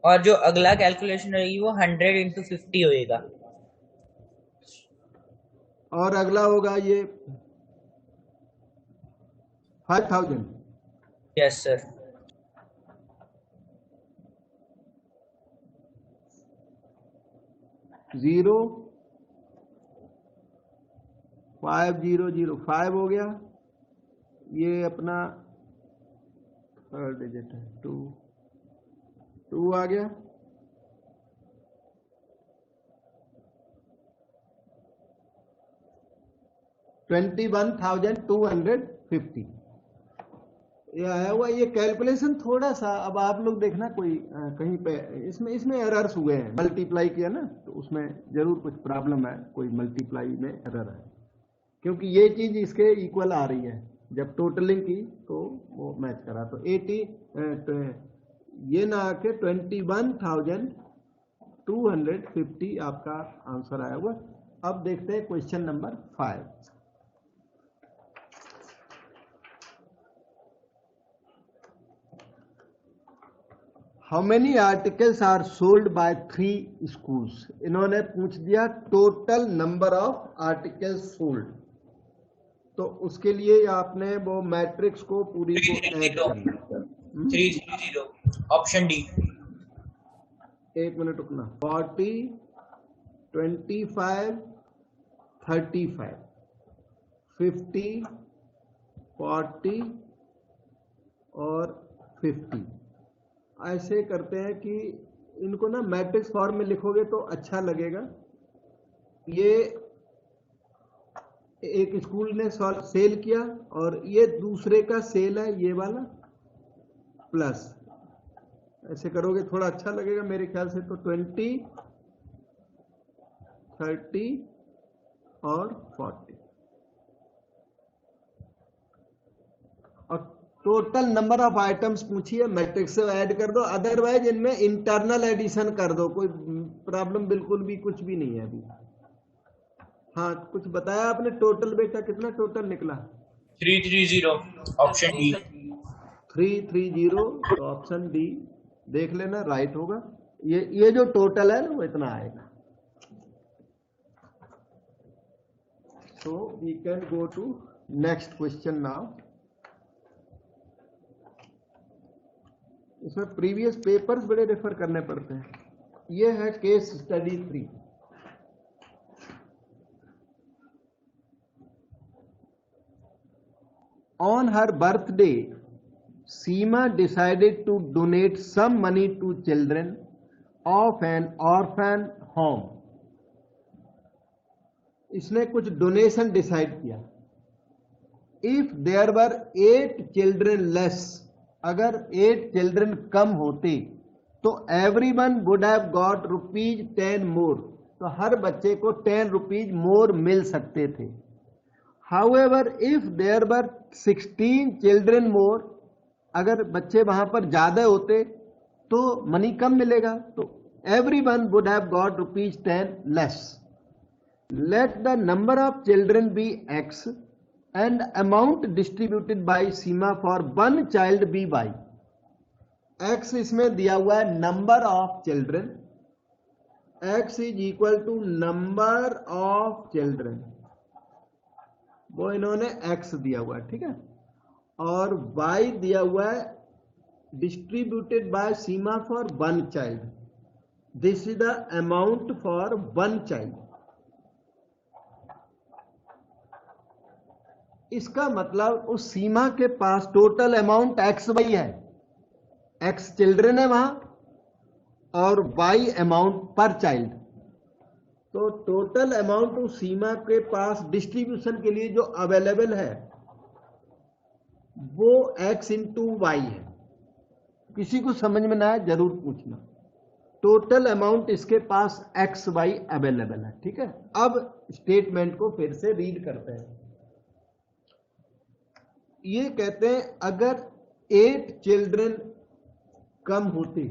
और जो अगला कैलकुलेशन रहेगी वो 100 into 50 होएगा। और अगला होगा ये 5,000। Yes sir. 05005 हो गया। ये अपना थर्ड डिजिट है, 2 आ गया। $21,250 ये आया हुआ। ये कैलकुलेशन थोड़ा सा, अब आप लोग देखना कोई कहीं पे इसमें एरर्स हुए हैं। मल्टीप्लाई किया ना तो उसमें जरूर कुछ प्रॉब्लम है, कोई मल्टीप्लाई में एरर है, क्योंकि ये चीज इसके इक्वल आ रही है। जब टोटलिंग की तो वो मैच करा, तो 80 ये ना आके 21,250 आपका आंसर आया हुआ। अब देखते हैं question number 5। How many articles are sold by 3 schools. इन्होंने पूछ दिया total number of articles sold. तो उसके लिए आपने वो मैट्रिक्स को पूरी को ऐड करना है। 300 ऑप्शन डी। एक मिनट रुकना। 40, 25, 35, 50, 40 और 50। ऐसे करते हैं कि इनको ना मैट्रिक्स फॉर्म में लिखोगे तो अच्छा लगेगा। ये एक स्कूल ने सेल किया और ये दूसरे का सेल है, ये वाला प्लस। ऐसे करोगे थोड़ा अच्छा लगेगा मेरे ख्याल से। तो 20, 30 और 40 और टोटल नंबर ऑफ आइटम्स पूछिए, मैट्रिक्स से ऐड कर दो। अदरवाइज इनमें इंटरनल एडिशन कर दो, कोई प्रॉब्लम बिल्कुल भी कुछ भी नहीं है अभी। हाँ, कुछ बताया आपने टोटल बेटा, कितना टोटल निकला? 330 ऑप्शन डी। 330 तो ऑप्शन डी देख लेना, राइट होगा। ये जो टोटल है ना वो इतना आएगा। So we can go to next question now. इसमें प्रीवियस पेपर्स बड़े रेफर करने पड़ते हैं। ये है case study 3। On her birthday, Seema decided to donate some money to children of an orphan home. इसने कुछ डोनेशन डिसाइड किया। If there were 8 children less, अगर 8 चिल्ड्रन कम होते तो everyone would have got ₹10 more, तो हर बच्चे को ₹10 मोर मिल सकते थे। However, if there were 16 children more, अगर बच्चे वहां पर ज्यादा होते तो मनी कम मिलेगा, तो everyone would have got ₹10 less. Let the number of children be X and amount distributed by Seema for one child be Y. X इसमें दिया हुआ है number of children, X is equal to number of children, वो इन्होंने x दिया हुआ है, ठीक है। और y दिया हुआ है distributed by Seema for one child. This is the amount for one child. इसका मतलब उस सीमा के पास टोटल अमाउंट XY है, X चिल्ड्रन है वहां और Y अमाउंट पर चाइल्ड। तो टोटल अमाउंट उस सीमा के पास डिस्ट्रीब्यूशन के लिए जो अवेलेबल है वो X इंटू वाई है। किसी को समझ में ना आए जरूर पूछना। टोटल अमाउंट इसके पास XY अवेलेबल है, ठीक है। अब स्टेटमेंट को फिर से रीड करते हैं। ये कहते हैं अगर 8 चिल्ड्रन कम होते,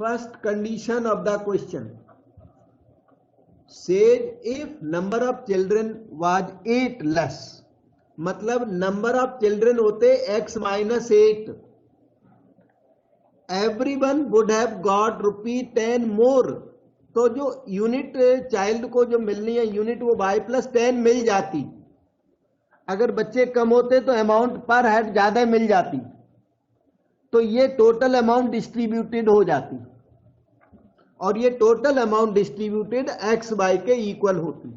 first condition of the question says if number of children was 8 less, मतलब नंबर ऑफ चिल्ड्रन होते x minus 8, everyone would have got ₹10 more, तो जो यूनिट चाइल्ड को जो मिलनी है यूनिट वो y+10 मिल जाती। अगर बच्चे कम होते तो अमाउंट पर हेड ज्यादा मिल जाती, तो ये टोटल अमाउंट डिस्ट्रीब्यूटेड हो जाती और ये टोटल अमाउंट डिस्ट्रीब्यूटेड XY के इक्वल होती,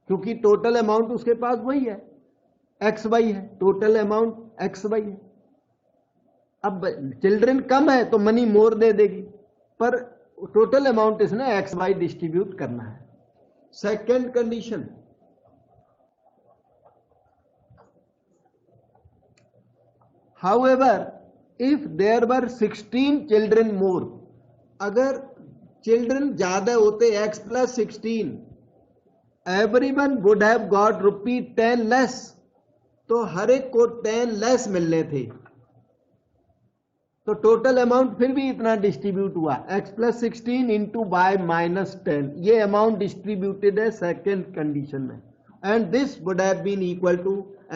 क्योंकि टोटल अमाउंट उसके पास वही है, XY है, टोटल अमाउंट XY है। अब चिल्ड्रन कम है तो मनी मोर दे देगी, पर टोटल अमाउंट इसने XY डिस्ट्रीब्यूट करना है। Second condition, however if there were 16 children more, अगर चिल्ड्रन ज्यादा होते X+16, everyone would have got ₹10 less, तो हर एक को 10 लेस मिलने थे, तो टोटल अमाउंट फिर भी इतना डिस्ट्रीब्यूट हुआ X+16 इंटू Y-10, ये अमाउंट डिस्ट्रीब्यूटेड है सेकेंड कंडीशन में, and this would have been equal to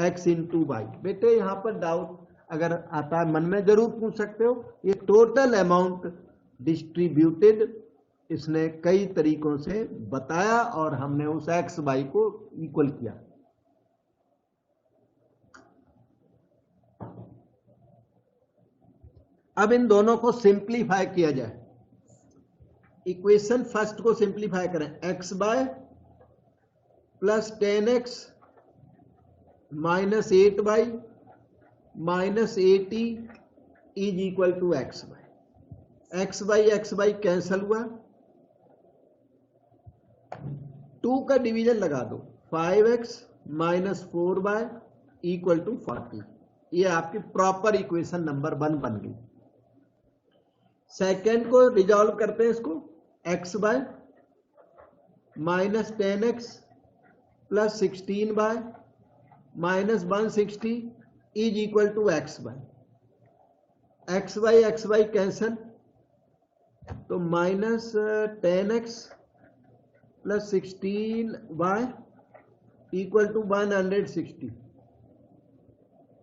X into Y। बेटे यहाँ पर डाउट अगर आता है मन में जरूर पूछ सकते हो। ये टोटल अमाउंट डिस्ट्रीब्यूटेड इसने कई तरीकों से बताया और हमने उस XY को इक्वल किया। अब इन दोनों को सिंप्लीफाई किया जाए। इक्वेशन फर्स्ट को सिंप्लीफाई करें, x by plus 10x minus 8y minus 80 is equal to x by cancel हुआ, 2 का डिवीजन लगा दो, 5x minus 4y equal to 40। ये आपकी प्रॉपर इक्वेशन नंबर 1 बन गई। सेकेंड को रिजॉल्व करते हैं, इसको x by minus 10x plus 16y minus 160 is equal to x by cancel, तो minus 10x plus 16y equal to 160,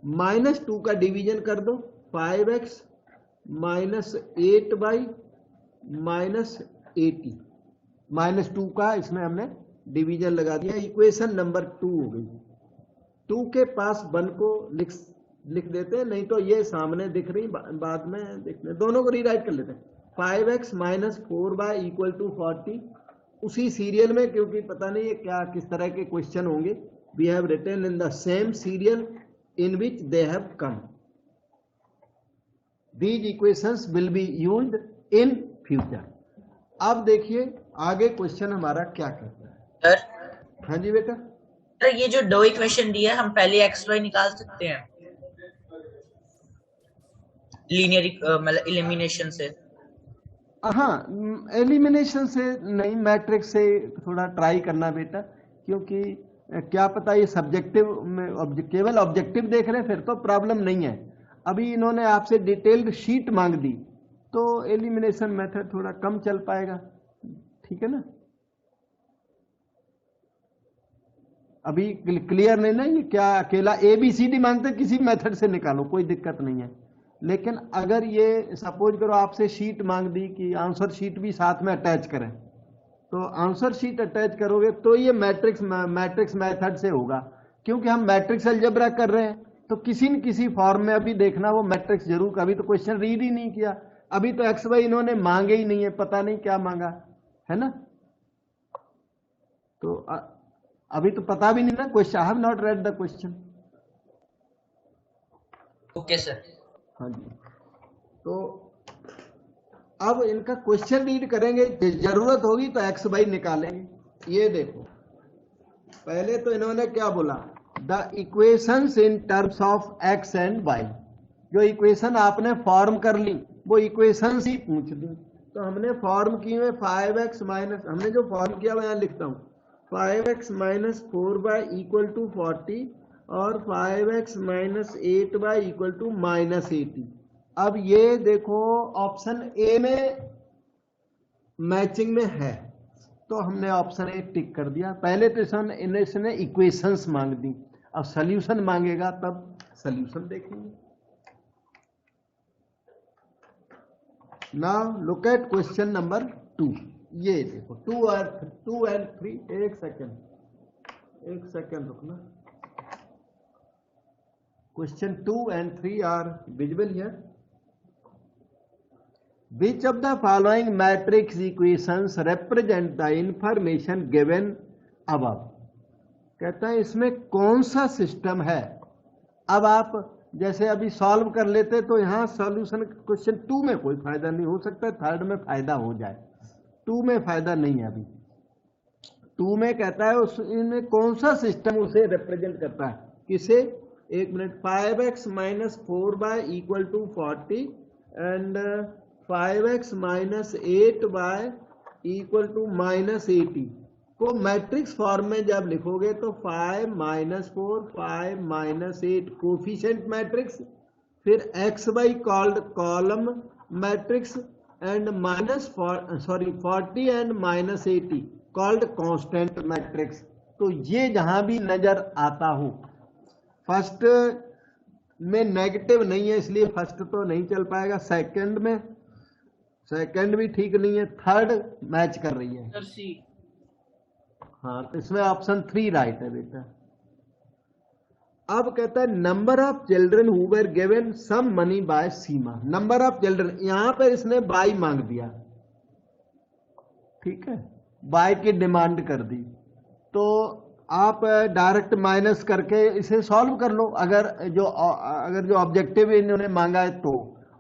minus 2 का डिवीजन कर दो, 5x minus 8y minus 80, minus 2 का इसमें हमने डिवीजन लगा दिया। इक्वेशन नंबर 2 हो गई। 2 के पास 1 को लिख देते हैं, नहीं तो ये सामने दिख रही, बाद में देखते, दोनों को रीराइट कर लेते हैं। 5x minus 4y equal to 40, उसी सीरियल में, क्योंकि पता नहीं है क्या किस तरह के क्वेश्चन होंगे, we have written in the same serial in which they have come. These equations will be used in future. अब देखिए आगे क्वेश्चन हमारा क्या कहता है। सर हाँ जी बेटा। सर ये जो दो इक्वेशन दी है, हम पहले एक्स वाई निकाल सकते हैं लीनियर मतलब एलिमिनेशन से? हाँ, एलिमिनेशन से नहीं, मैट्रिक्स से थोड़ा ट्राई करना बेटा, क्योंकि क्या पता ये सब्जेक्टिव में केवल ऑब्जेक्टिव देख रहे हैं, फिर तो प्रॉब्लम नहीं है। अभी इन्होंने आपसे डिटेल्ड शीट मांग दी, तो एलिमिनेशन मेथड थोड़ा कम चल पाएगा, ठीक है ना। अभी क्लियर नहीं ना, ये क्या अकेला ABCD मांगते, किसी मेथड से निकालो, कोई दिक्कत नहीं है। लेकिन अगर ये सपोज करो आपसे शीट मांग दी कि आंसर शीट भी साथ में अटैच करें, तो आंसर शीट अटैच करोगे तो ये मैट्रिक्स मेथड से होगा, क्योंकि हम मैट्रिक्स अलजेब्रा कर रहे हैं, तो किसी न किसी फॉर्म में अभी देखना वो मैट्रिक्स जरूर। अभी तो क्वेश्चन रीड ही नहीं किया, अभी तो एक्स वाई इन्होंने मांगे ही नहीं है, पता नहीं क्या मांगा है ना। तो अभी तो पता भी नहीं ना question, I have not read the question. Okay sir. हाँ जी, तो अब इनका क्वेश्चन रीड करेंगे, जरूरत होगी तो एक्स वाई निकालेंगे। ये देखो, पहले तो इन्होंने क्या बोला, the equations in terms of x and y. जो इक्वेशन आपने फॉर्म कर ली वो इक्वेशंस ही पूछ दी, तो हमने फॉर्म की हुए 5x माइनस, हमने जो फॉर्म किया मैं यहाँ लिखता हूँ, 5x minus 4y equal to 40 और 5x minus 8y equal to minus 80। अब ये देखो ऑप्शन ए में मैचिंग में है, तो हमने ऑप्शन ए टिक कर दिया। पहले तो इसने इक्वेशंस मांग दी, अब सॉल्यूशन मांगेगा तब सॉल्यूशन देखेंगे। Now look at question number 2। ये देखो 2 एंड 3, एक सेकेंड रुकना। Question 2 and 3 are visible here. Which of the following matrix equations represent the information given above? कहता है इसमें कौन सा सिस्टम है। अब आप जैसे अभी सॉल्व कर लेते तो यहाँ सॉल्यूशन क्वेश्चन 2 में कोई फायदा नहीं, हो सकता है थर्ड में फायदा हो जाए, 2 में फायदा नहीं है। अभी 2 में कहता है उसमें कौन सा सिस्टम उसे रिप्रेजेंट करता है, किसे, एक minute. 5x minus 4y equal to 40 and 5x minus 8y equal to minus 80 को मैट्रिक्स फॉर्म में जब लिखोगे तो 5 माइनस 4 5 माइनस 8 कोफिशिएंट मैट्रिक्स, फिर x y called column matrix and minus 40 and minus 80 called constant matrix. तो ये जहां भी नजर आता हो, फर्स्ट में नेगेटिव नहीं है इसलिए फर्स्ट तो नहीं चल पाएगा, सेकंड भी ठीक नहीं है, थर्ड मैच कर रही है। सर सी। हाँ, तो इसमें ऑप्शन 3 राइट है बेटा। अब कहता है number of children who were given some money by Seema. Number of children, यहां पर इसने बाय मांग दिया, ठीक है, बाय की डिमांड कर दी, तो आप डायरेक्ट माइनस करके इसे सॉल्व कर लो अगर जो ऑब्जेक्टिव इन्होंने मांगा है तो।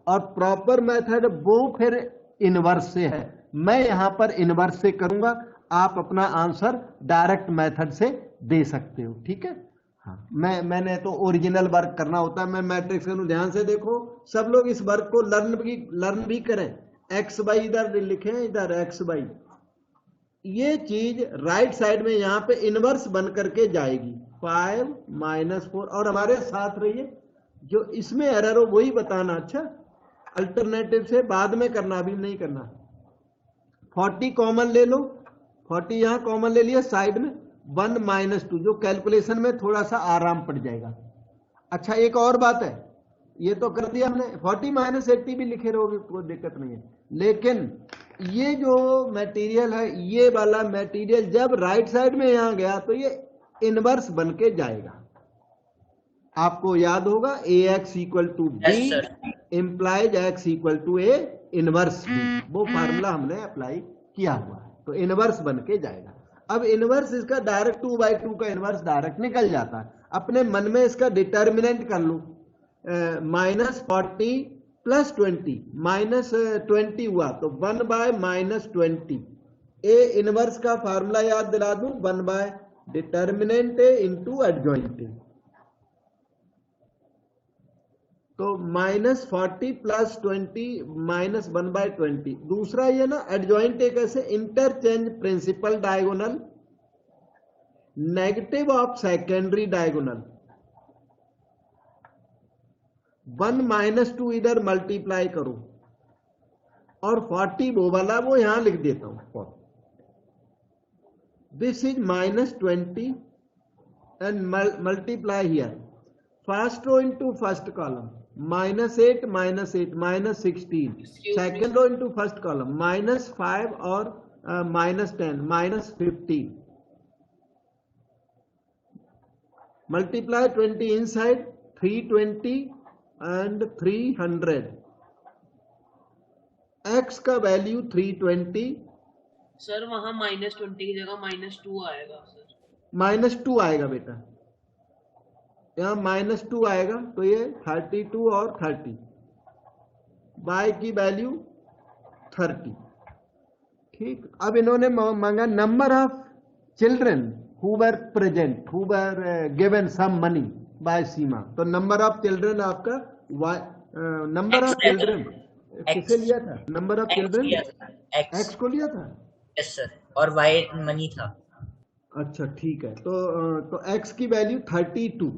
और प्रॉपर मेथड वो फिर इनवर्स से है, मैं यहां पर इनवर्स से करूंगा, आप अपना आंसर डायरेक्ट मेथड से दे सकते हो, ठीक है। हाँ, मैंने तो ओरिजिनल वर्क करना होता है, मैं मैट्रिक्स करूं। ध्यान से देखो, सब लोग इस वर्क को लर्न भी करें। एक्स बाई इधर लिखें, इधर एक्स बाई, ये चीज राइट साइड में यहां पे इनवर्स बन करके जाएगी, 5 - 4, और हमारे साथ रहिए, जो इसमें एरर हो वही बताना। अच्छा, अल्टरनेटिव से बाद में करना, अभी नहीं करना। 40 कॉमन ले लो, 40 यहां कॉमन ले लिया साइड में, 1 - 2, जो कैलकुलेशन में थोड़ा सा आराम पड़ जाएगा। अच्छा, एक और बात है, ये तो कर दिया हमने, 40 - 80 भी लिखे रहोगे कोई दिक्कत नहीं है, लेकिन ये जो मटेरियल है, ये वाला मटेरियल जब राइट साइड में यहां गया तो ये इनवर्स बन के जाएगा। आपको याद होगा ax = b implies x = a inverse b, वो फार्मूला हमने अप्लाई किया हुआ है, तो इनवर्स बन के जाएगा। अब इनवर्स इसका डायरेक्ट 2/2 का इनवर्स डायरेक्ट निकल जाता है। अपने मन में इसका डिटर्मिनेंट कर लो, -40 + 20, -20 हुआ तो 1/-20। ए इनवर्स का फार्मूला याद दिला दूं, 1/ determinant A into adjoint A, तो -40 + 20 -1/20। दूसरा ये ना, एडजॉइंट ए कैसे, interchange principal diagonal, negative of secondary diagonal, 1 - 2 इधर मल्टीप्लाई करो, और 40 वो वाला वो यहां लिख देता हूं। This is -20 and multiply here, first row into first column, -8 - 8 -16, second row into first column, -5 और -10 -15, मल्टीप्लाई 20 इनसाइड, 320 and 300, x का वैल्यू 320। सर वहां -20 की जगह -2 आएगा सर। -2 आएगा बेटा, यहाँ -2 आएगा, तो ये 32 और 30, y की वैल्यू 30, ठीक। अब इन्होंने मांगा number of children who were present, who were given some money by Seema. तो नंबर ऑफ चिल्ड्रन आपका नंबर ऑफ चिल्ड्रन किसे लिया था, नंबर ऑफ चिल्ड्रन एक्स को लिया था। यस सर, और वाई मनी था। अच्छा ठीक है, तो एक्स की value 32,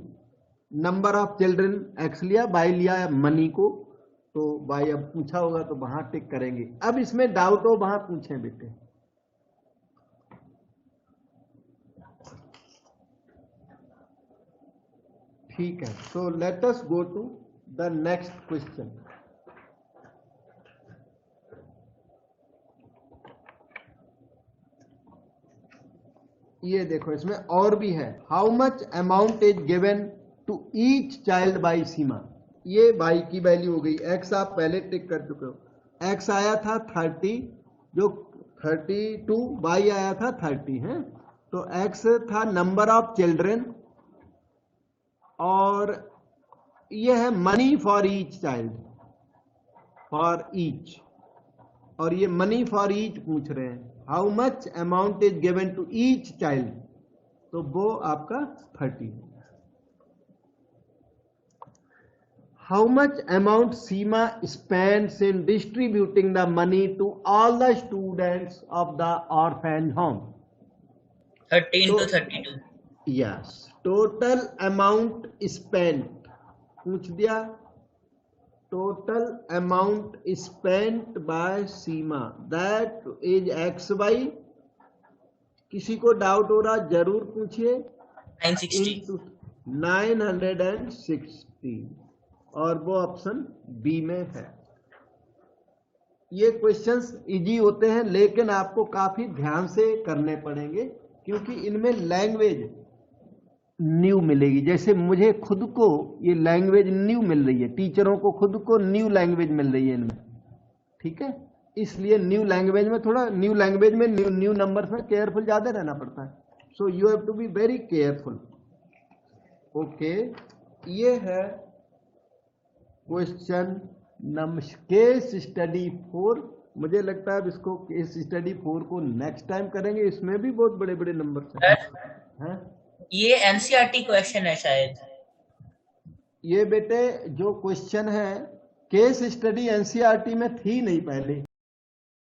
number of children x लिया, बाई लिया मनी को, तो बाई अब पूछा होगा तो वहां टिक करेंगे। अब इसमें डाउट हो वहां पूछें बेटे। ठीक है, so let us go to the next question. ये देखो, इसमें और भी है, how much amount is given to each child by Seema. ये बाई की वैल्यू हो गई, एक्स आप पहले टिक कर चुके हो, एक्स आया था 30, जो 32, बाई आया था 30 है, तो एक्स था नंबर ऑफ चिल्ड्रन, और यह है money for each child, for each, और ये मनी फॉर ईच पूछ रहे हैं, how much amount is given to each child, तो वो आपका 30। How much amount Seema spends in distributing the money to all the students of the orphan home. 13 to 32। Yes, total amount spent पूछ दिया, total amount spent by Seema, that is x y. किसी को doubt हो रहा जरूर पूछिए। 960, और वो ऑप्शन बी में है। ये क्वेश्चंस इजी होते हैं, लेकिन आपको काफी ध्यान से करने पड़ेंगे, क्योंकि इनमें लैंग्वेज न्यू मिलेगी। जैसे मुझे खुद को ये लैंग्वेज न्यू मिल रही है, टीचरों को खुद को न्यू लैंग्वेज मिल रही है इनमें, ठीक है। इसलिए न्यू लैंग्वेज में थोड़ा न्यू लैंग्वेज में न्यू नंबर्स में केयरफुल ज़्यादा रहना पड़ता है। So you have to be very careful. Okay, ये है क्वेश्चन नंबर केस स्टडी 4। मुझे लगता है अब इसको केस स्टडी 4 को नेक्स्ट टाइम करेंगे, इसमें भी बहुत बड़े बड़े नंबर हैं। ये एनसीईआरटी क्वेश्चन है शायद। ये बेटे जो क्वेश्चन है केस स्टडी एनसीईआरटी में थी नहीं पहले।